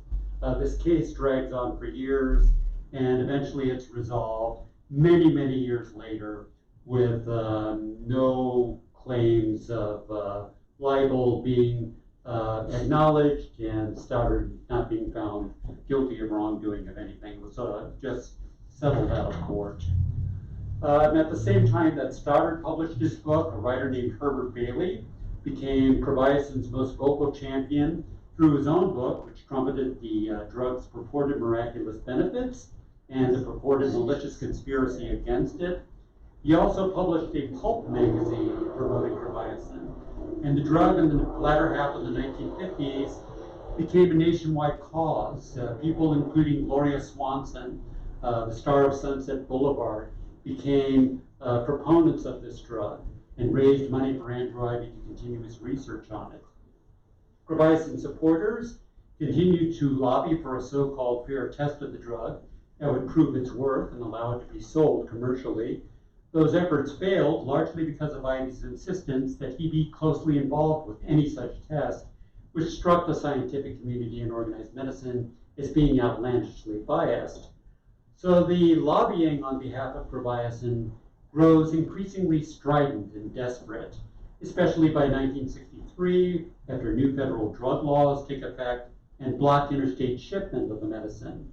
This case drags on for years, and eventually it's resolved many, many years later with no claims of libel being acknowledged and Stoddard not being found guilty of wrongdoing of anything. It was just settled out of court. And at the same time that Stoddard published his book, a writer named Herbert Bailey became Krebiozen's most vocal champion through his own book, which trumpeted the drug's purported miraculous benefits and the purported malicious conspiracy against it. He also published a pulp magazine promoting Krebiozen. And the drug in the latter half of the 1950s became a nationwide cause. People including Gloria Swanson, the star of Sunset Boulevard, became proponents of this drug and raised money for Andrew Ivy to continue his research on it. Krebiozen supporters continued to lobby for a so-called fair test of the drug that would prove its worth and allow it to be sold commercially. Those efforts failed largely because of Ivy's insistence that he be closely involved with any such test, which struck the scientific community and organized medicine as being outlandishly biased. So the lobbying on behalf of Krebiozen grows increasingly strident and desperate, especially by 1963, after new federal drug laws take effect and block interstate shipment of the medicine.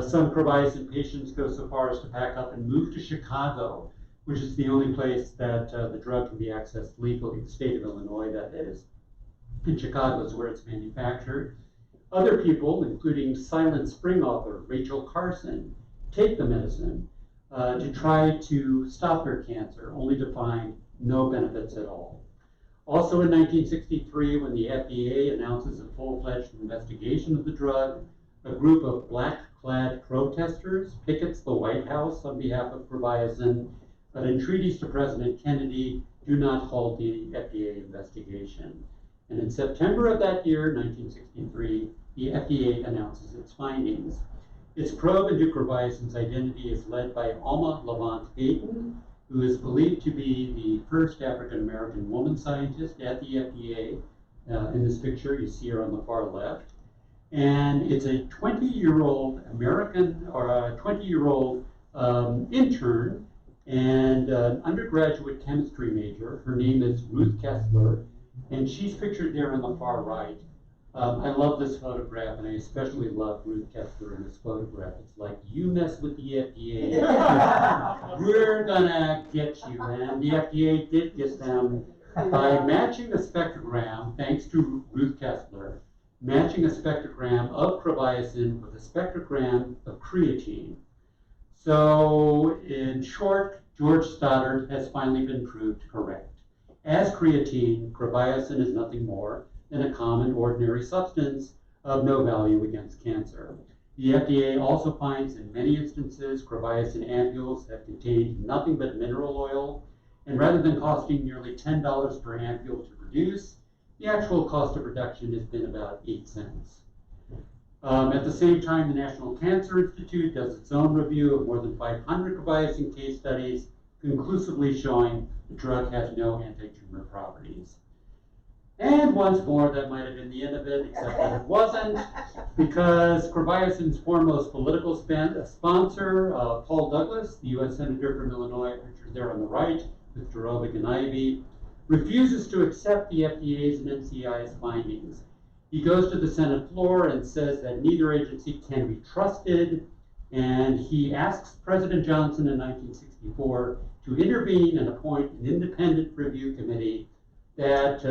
Some Krebiozen patients go so far as to pack up and move to Chicago, which is the only place that the drug can be accessed legally, the state of Illinois, that is. In Chicago is where it's manufactured. Other people, including Silent Spring author Rachel Carson, take the medicine to try to stop their cancer, only to find no benefits at all. Also in 1963, when the FDA announces a full-fledged investigation of the drug, a group of black-clad protesters pickets the White House on behalf of Krebiozen, but entreaties to President Kennedy do not halt the FDA investigation. And in September of that year, 1963, the FDA announces its findings. Its probe into Krebiozen's identity is led by Alma Lavant Gayton, who is believed to be the first African-American woman scientist at the FDA. In this picture, you see her on the far left. And it's a 20-year-old American, or a 20-year-old intern and an undergraduate chemistry major. Her name is Ruth Kessler, and she's pictured there on the far right. I love this photograph, and I especially love Ruth Kessler in this photograph. It's like, you mess with the FDA, we're gonna get you. And the FDA did get them by matching a spectrogram, thanks to Ruth Kessler, matching a spectrogram of Krebiozen with a spectrogram of creatine. So, in short, George Stoddard has finally been proved correct. As creatine, Krebiozen is nothing more than a common, ordinary substance of no value against cancer. The FDA also finds in many instances Krebiozen ampules have contained nothing but mineral oil, and rather than costing nearly $10 per ampule to produce, the actual cost of production has been about 8 cents. At the same time, the National Cancer Institute does its own review of more than 500 Krebiozen case studies, conclusively showing the drug has no anti-tumor properties. And once more, that might have been the end of it, except that it wasn't, because Krebiozen's foremost political sponsor, Paul Douglas, the U.S. Senator from Illinois, pictured there on the right, with Dorovic and Ivy, refuses to accept the FDA's and NCI's findings. He goes to the Senate floor and says that neither agency can be trusted, and he asks President Johnson in 1964 to intervene and appoint an independent review committee that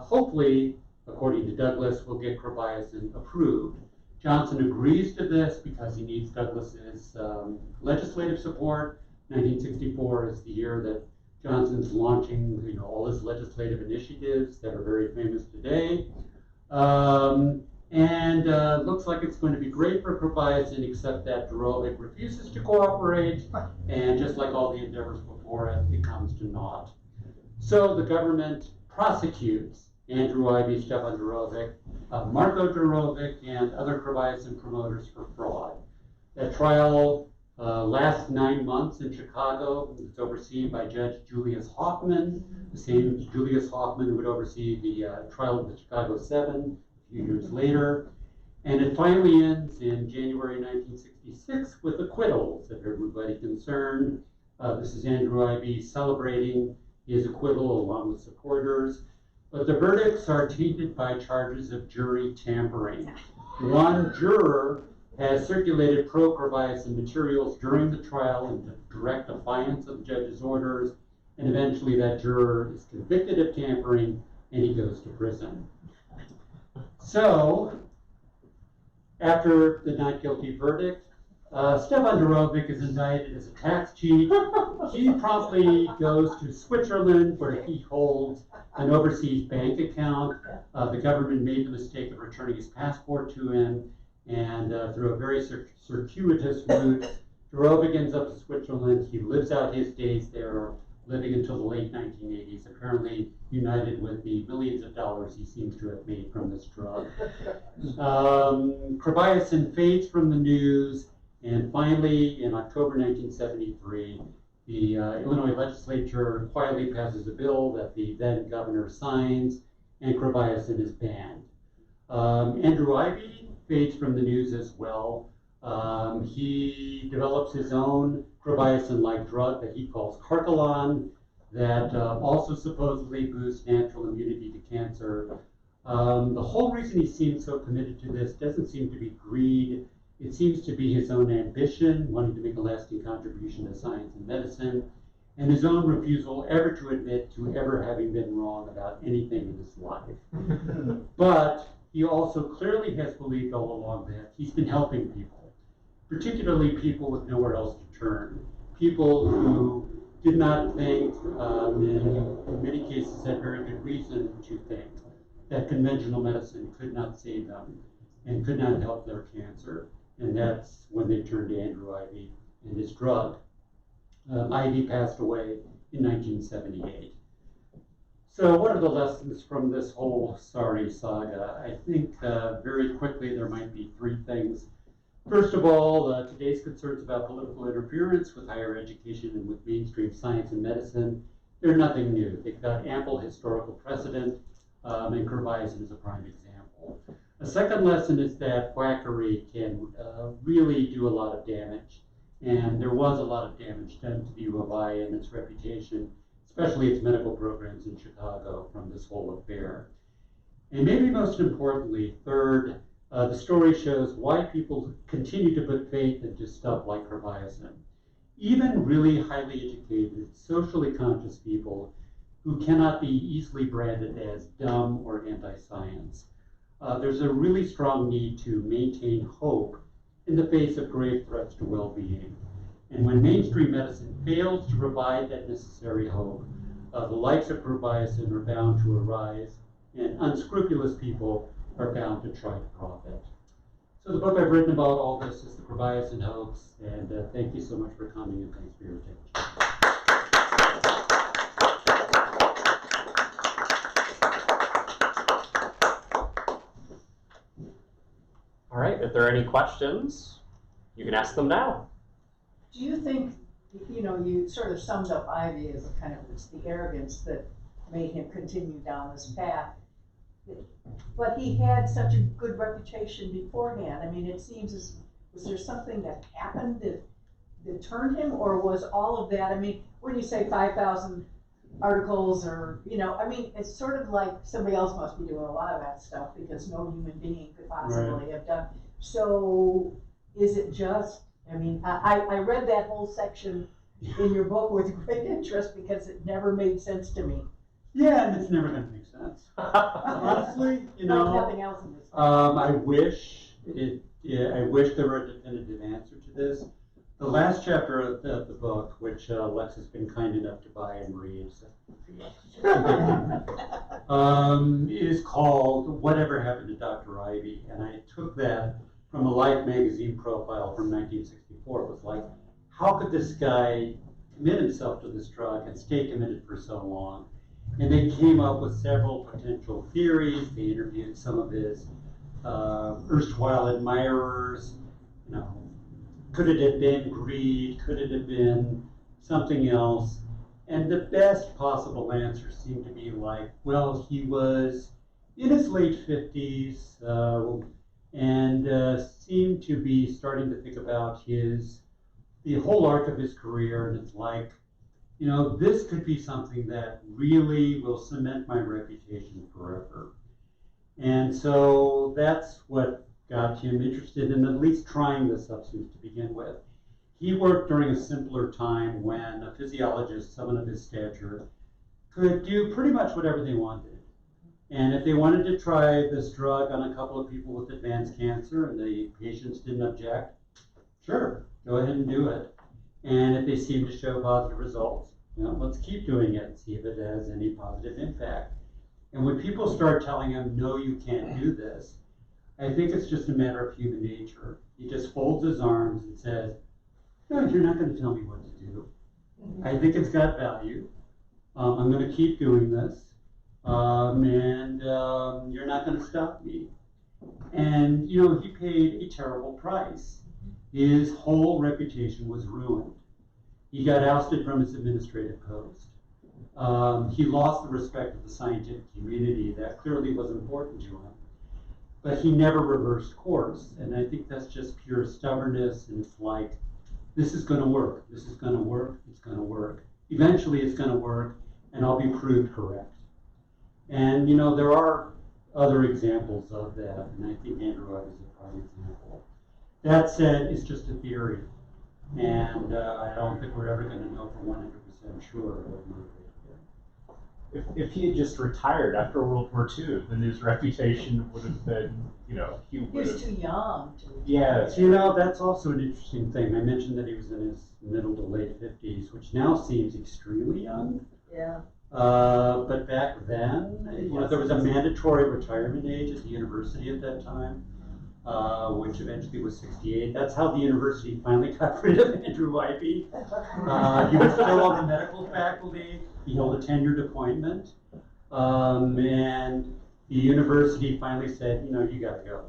hopefully, according to Douglas, will get Krebiozen approved. Johnson agrees to this because he needs Douglas's legislative support. 1964 is the year that Johnson's launching, all his legislative initiatives that are very famous today. Looks like it's going to be great for Krebiozen, except that Dorovic refuses to cooperate, and just like all the endeavors before it, it comes to naught. So the government prosecutes Andrew Ivy, Stefan Durovic, Marko Durovic, and other Krebiozen promoters for fraud. That trial lasts 9 months in Chicago. It's overseen by Judge Julius Hoffman, the same Julius Hoffman who would oversee the trial of the Chicago 7 a few years later. And it finally ends in January 1966 with acquittals of everybody concerned. This is Andrew Ivy celebrating his acquittal along with supporters. But the verdicts are tainted by charges of jury tampering. One juror has circulated pro-Krebiozen materials during the trial in direct defiance of the judge's orders, and eventually that juror is convicted of tampering and he goes to prison. So, after the not guilty verdict, Stefan Durovic is indicted as a tax cheat. He promptly goes to Switzerland where he holds an overseas bank account. The government made the mistake of returning his passport to him, and through a very circuitous route, Durovic ends up in Switzerland. He lives out his days there, living until the late 1980s, apparently united with the millions of dollars he seems to have made from this drug. Krebiozen fades from the news, and finally, in October 1973, the Illinois legislature quietly passes a bill that the then governor signs, and Krebiozen is banned. Andrew Ivy fades from the news as well. He develops his own Krebiozen-like drug that he calls Carcalon that also supposedly boosts natural immunity to cancer. The whole reason he seems so committed to this doesn't seem to be greed. It seems to be his own ambition, wanting to make a lasting contribution to science and medicine, and his own refusal ever to admit to ever having been wrong about anything in his life. But he also clearly has believed all along that he's been helping people, particularly people with nowhere else to turn, people who did not think, in many cases had very good reason to think, that conventional medicine could not save them and could not help their cancer. And that's when they turned to Andrew Ivy and his drug. Ivy passed away in 1978. So what are the lessons from this whole sorry saga? I think very quickly there might be 3 things. First of all, today's concerns about political interference with higher education and with mainstream science and medicine, they're nothing new. They've got ample historical precedent, and Krebiozen is a prime example. A second lesson is that quackery can really do a lot of damage, and there was a lot of damage done to the U of I and its reputation, especially its medical programs in Chicago from this whole affair. And maybe most importantly, third, the story shows why people continue to put faith into stuff like Krebiozen. Even really highly educated, socially conscious people who cannot be easily branded as dumb or anti-science. There's a really strong need to maintain hope in the face of grave threats to well-being. And when mainstream medicine fails to provide that necessary hope, the likes of Krebiozen are bound to arise, and unscrupulous people are bound to try to profit. So the book I've written about all this is The Krebiozen Hoax, and thank you so much for coming, and thanks for your attention. All right, if there are any questions, you can ask them now. Do you think, you sort of summed up Ivy as a kind of, it's the arrogance that made him continue down this path. But he had such a good reputation beforehand. I mean, it seems was there something that happened that turned him, or was all of that, I mean, when you say 5,000 articles or, it's sort of like somebody else must be doing a lot of that stuff because no human being could possibly have done. So is it just, I read that whole section in your book with great interest because it never made sense to me. Yeah, and it's never going to make sense. Honestly, Like nothing else in this. I wish there were a definitive answer to this. The last chapter of the book, which Lex has been kind enough to buy and read, is called Whatever Happened to Dr. Ivy, and I took that from a Life magazine profile from 1964. It was like, how could this guy commit himself to this drug and stay committed for so long? And they came up with several potential theories. They interviewed some of his erstwhile admirers. You know, could it have been greed? Could it have been something else? And the best possible answer seemed to be like, well, he was in his late 50s and seemed to be starting to think about the whole arc of his career. And it's like, you know, this could be something that really will cement my reputation forever. And so that's what got him interested in at least trying the substance to begin with. He worked during a simpler time when a physiologist, someone of his stature, could do pretty much whatever they wanted. And if they wanted to try this drug on a couple of people with advanced cancer and the patients didn't object, sure, go ahead and do it. And if they seem to show positive results, you know, let's keep doing it and see if it has any positive impact. And when people start telling him, no, you can't do this, I think it's just a matter of human nature. He just folds his arms and says, no, you're not going to tell me what to do. I think it's got value. I'm going to keep doing this. And you're not going to stop me. And, you know, he paid a terrible price. His whole reputation was ruined. He got ousted from his administrative post. He lost the respect of the scientific community. That clearly was important to him. But he never reversed course. And I think that's just pure stubbornness. And it's like, this is going to work. This is going to work. It's going to work. Eventually it's going to work, and I'll be proved correct. And, you know, there are other examples of that, and I think Andrew is a prime example. That said, it's just a theory, and I don't think we're ever going to know for 100% sure what motivated him. If he had just retired after World War II, then his reputation would have been, you know, he He would was have. too young to. Yeah, You know, that's also an interesting thing. I mentioned that he was in his middle to late 50s, which now seems extremely young. Yeah. But back then, you know, there was a mandatory retirement age at the university at that time, which eventually was 68. That's how the university finally got rid of Andrew Ivy. He was still on the medical faculty. He held a tenured appointment. And the university finally said, you know, you gotta go.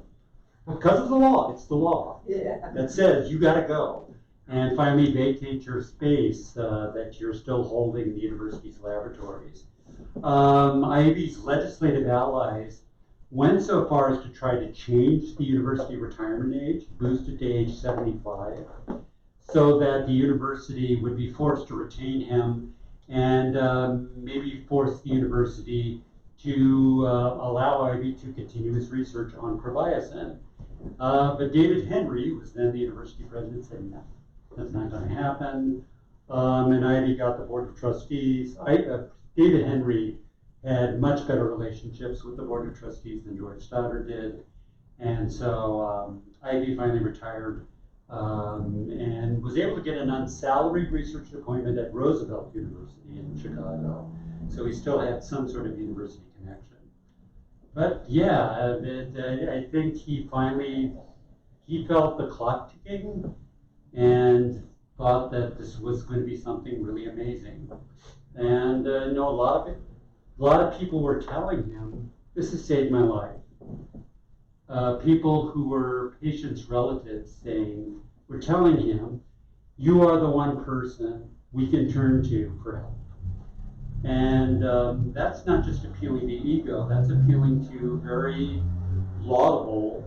Because of the law, it's the law Yeah. that says you gotta go. And finally vacate your space that you're still holding in the university's laboratories. Ivy's legislative allies went so far as to try to change the university retirement age, boost it to age 75, so that the university would be forced to retain him and maybe force the university to allow Ivy to continue his research on Krebiozen. But David Henry, who was then the university president, said no. That's not going to happen. And Ivy got the board of trustees. David Henry had much better relationships with the board of trustees than George Stoddard did. And so Ivy finally retired and was able to get an unsalaried research appointment at Roosevelt University in Chicago. So he still had some sort of university connection. But yeah, I think he felt the clock ticking and thought that this was going to be something really amazing. And you know, a lot of people were telling him, this has saved my life. People who were patients' relatives were telling him, you are the one person we can turn to for help. And that's not just appealing to ego, that's appealing to very laudable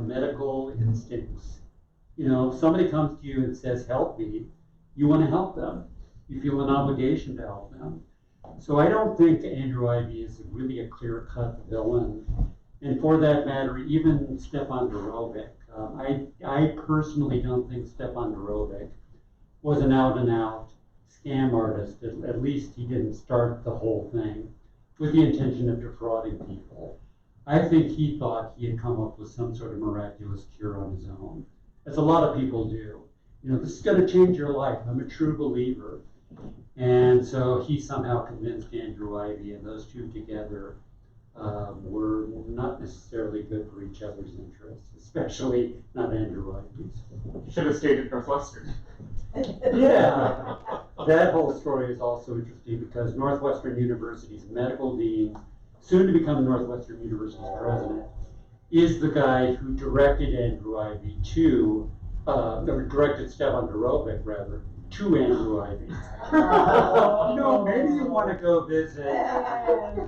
medical instincts. You know, if somebody comes to you and says, help me, you want to help them. You feel an obligation to help them. So I don't think Andrew Ivy is really a clear-cut villain. And for that matter, even Stefan Dorovic. I personally don't think Stefan Dorovic was an out-and-out scam artist. At least he didn't start the whole thing with the intention of defrauding people. I think he thought he had come up with some sort of miraculous cure on his own, as a lot of people do. You know, this is going to change your life. I'm a true believer. And so he somehow convinced Andrew Ivy, and those two together were not necessarily good for each other's interests, especially not Andrew Ivy's. Should have stayed at Northwestern. Yeah, that whole story is also interesting because Northwestern University's medical dean, soon to become Northwestern University's president, is the guy who directed Andrew Ivy to, or directed Stefan Dorovic rather, to Andrew Ivy. Maybe you want to go visit.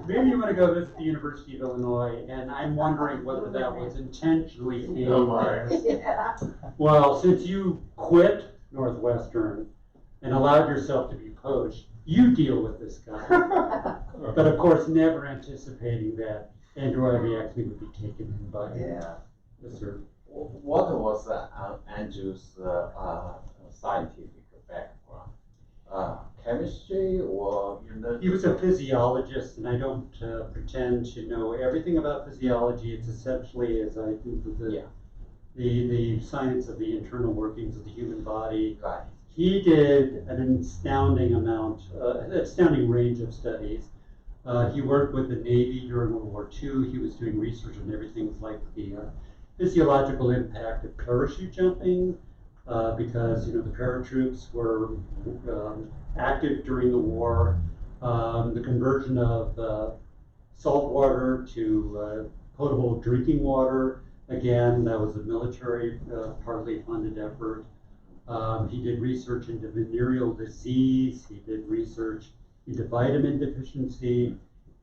Maybe you want to go visit the University of Illinois, and I'm wondering whether that was intentionally aimed at. Yeah. Well, since you quit Northwestern and allowed yourself to be poached, you deal with this guy. But of course, never anticipating that Andrew Ivy actually would be taken in by the sir. What was Andrew's scientific background? Chemistry or He was a physiologist, and I don't pretend to know everything about physiology. It's essentially, as I do with the science of the internal workings of the human body. Right. He did an astounding range of studies. He worked with the Navy during World War II. He was doing research on everything like the physiological impact of parachute jumping, because the paratroops were active during the war. The conversion of salt water to potable drinking water, again, that was a military partly funded effort. He did research into venereal disease. He did research into vitamin deficiency,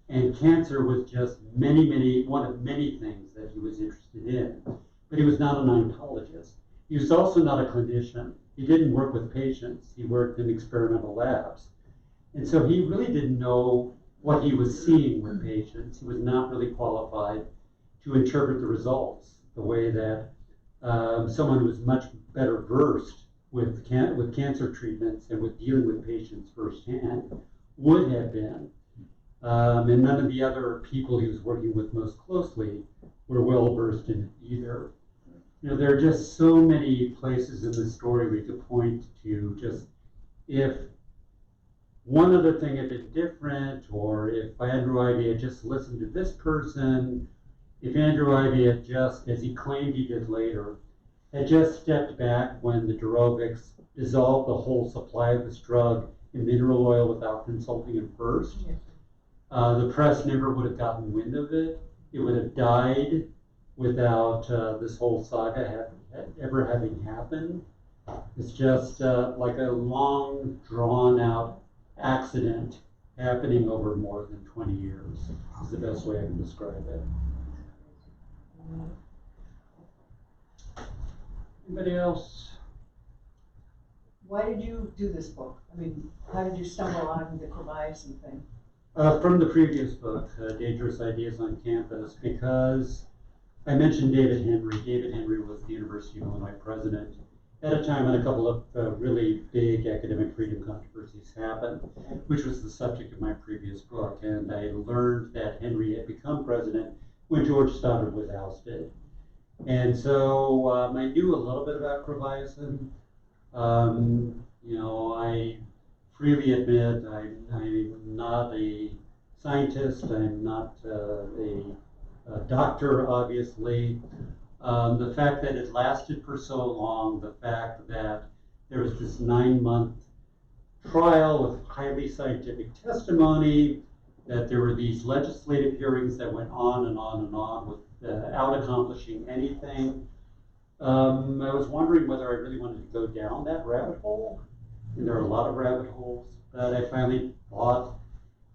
and cancer was just one of many things that he was interested in. But he was not an oncologist. He was also not a clinician. He didn't work with patients. He worked in experimental labs. And so he really didn't know what he was seeing with patients. He was not really qualified to interpret the results the way that someone who was much better versed with cancer treatments and with dealing with patients firsthand would have been. And none of the other people he was working with most closely were well versed in it either. There are just so many places in the story we could point to, just if one other thing had been different, or if Andrew Ivy had just listened to this person, if Andrew Ivy had just, as he claimed he did later, had just stepped back when the Dorovics dissolved the whole supply of this drug in mineral oil without consulting him first, the press never would have gotten wind of it. It would have died without this whole saga ever having happened. It's just like a long, drawn-out accident happening over more than 20 years is the best way I can describe it. Anybody else? Why did you do this book? I mean, how did you stumble on the Krebiozen thing? From the previous book, Dangerous Ideas on Campus, because I mentioned David Henry. David Henry was the University of Illinois president at a time when a couple of really big academic freedom controversies happened, which was the subject of my previous book. And I learned that Henry had become president when George Stoddard was ousted. And so I knew a little bit about Krebiozen. I freely admit I'm not a scientist. I'm not a doctor, obviously. The fact that it lasted for so long, the fact that there was this 9-month trial with highly scientific testimony, that there were these legislative hearings that went on and on and on without accomplishing anything. I was wondering whether I really wanted to go down that rabbit hole. And there are a lot of rabbit holes, but I finally thought,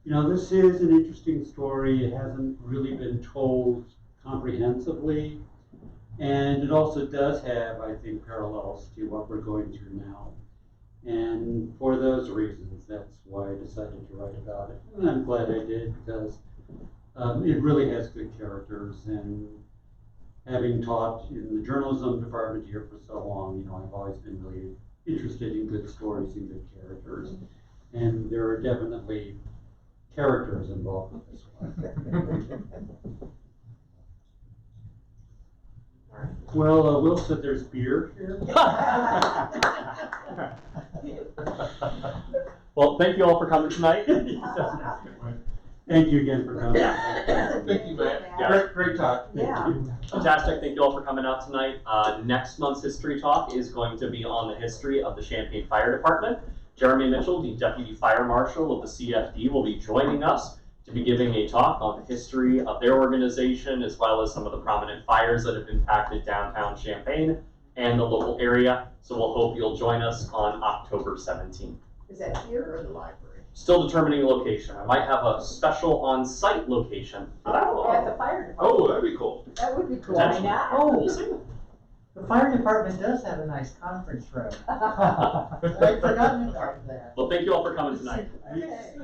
this is an interesting story. It hasn't really been told comprehensively. And it also does have, I think, parallels to what we're going through now. And for those reasons, that's why I decided to write about it. And I'm glad I did, because it really has good characters. And having taught in the journalism department here for so long, I've always been really interested in good stories and good characters. And there are definitely characters involved with this one. Well, Will said there's beer here. Well, thank you all for coming tonight. Thank you again for coming. Thank you, man. Yeah. Great talk. Yeah. Fantastic. Thank you all for coming out tonight. Next month's History Talk is going to be on the history of the Champaign Fire Department. Jeremy Mitchell, the Deputy Fire Marshal of the CFD, will be joining us to be giving a talk on the history of their organization, as well as some of the prominent fires that have impacted downtown Champaign and the local area. So we'll hope you'll join us on October 17th. Is that here or the library? Still determining location. I might have a special on-site location for that one. At the fire department. Oh, that'd be cool. That would be cool. Why Potentially. not? Oh, We'll see. the fire department does have a nice conference room. I'd forgotten about that. Well, thank you all for coming tonight. Okay.